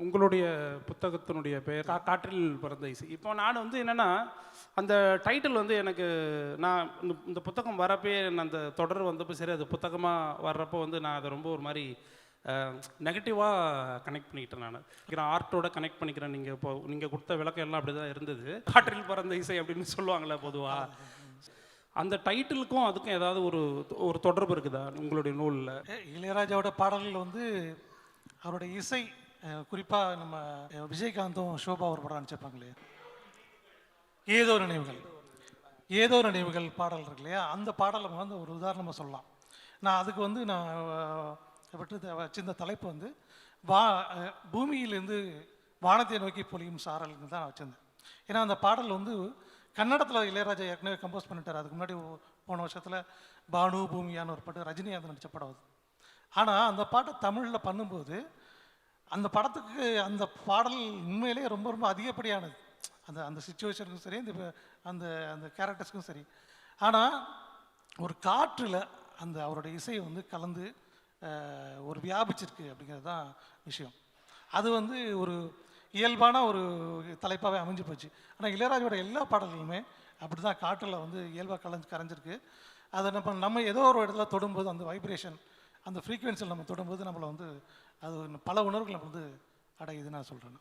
உங்களுடைய புத்தகத்தினுடைய பெயர் காற்றில் பிறந்த இசை. இப்போ நான் வந்து என்னென்னா, அந்த டைட்டில் வந்து எனக்கு நான் இந்த புத்தகம் வரப்பே அந்த தொடர் வந்தப்போ சரி, அது புத்தகமாக வர்றப்போ வந்து நான் அதை ரொம்ப ஒரு மாதிரி நெகட்டிவாக கனெக்ட் பண்ணிக்கிட்டேன். நான் ஆர்ட்டோட கனெக்ட் பண்ணிக்கிறேன். நீங்கள் கொடுத்த விளக்கம் எல்லாம் அப்படி தான் இருந்தது. காற்றில் பிறந்த இசை அப்படின்னு சொல்லுவாங்களே பொதுவாக. அந்த டைட்டிலுக்கும் அதுக்கும் ஏதாவது ஒரு தொடர்பு இருக்குதா உங்களுடைய நூலில்? இளையராஜாவோட பாடல்கள் வந்து அவருடைய இசை, குறிப்பாக நம்ம விஜயகாந்தும் ஷோபா ஒரு படம் நினச்சிருப்பாங்களே, ஏதோ நினைவுகள் பாடல் இருக்கு இல்லையா, அந்த பாடலை வந்து ஒரு உதாரணமாக சொல்லலாம். நான் அதுக்கு வந்து நான் வச்சிருந்த தலைப்பு வந்து பூமியிலேருந்து வானத்தை நோக்கி பொழியும் சாரல்னு தான் நான் வச்சுருந்தேன். ஏன்னா அந்த பாடல் வந்து கன்னடத்தில் இளையராஜா ஏற்கனவே கம்போஸ் பண்ணிட்டார். அதுக்கு முன்னாடி போன வருஷத்தில் பானு பூமியான்னு ஒரு பாட்டு ரஜினிகாந்த் நடித்த படம் அது. ஆனால் அந்த பாட்டை தமிழில் பண்ணும்போது அந்த படத்துக்கு அந்த பாடல் உண்மையிலே ரொம்ப ரொம்ப அதிகப்படியானது. அந்த சிச்சுவேஷனுக்கும் சரி, அந்த அந்த கேரக்டர்ஸுக்கும் சரி. ஆனால் ஒரு காற்றில் அந்த அவருடைய இசையை வந்து கலந்து ஒரு வியாபிச்சிருக்கு அப்படிங்கிறது தான் விஷயம். அது வந்து ஒரு இயல்பான ஒரு தலைப்பாகவே அமைஞ்சு போச்சு. ஆனால் இளையராஜோட எல்லா பாடல்களுமே அப்படி தான் காற்றில் வந்து இயல்பாக கரைஞ்சிருக்கு. அதை நம்ம ஏதோ ஒரு இடத்துல தொடும்போது அந்த வைப்ரேஷன், அந்த ஃப்ரீக்குவென்சியில் நம்ம தொடும்போது நம்மளை வந்து அது பல உணர்வுகள் நம்ம வந்து அடையுதுன்னு நான் சொல்கிறேன்.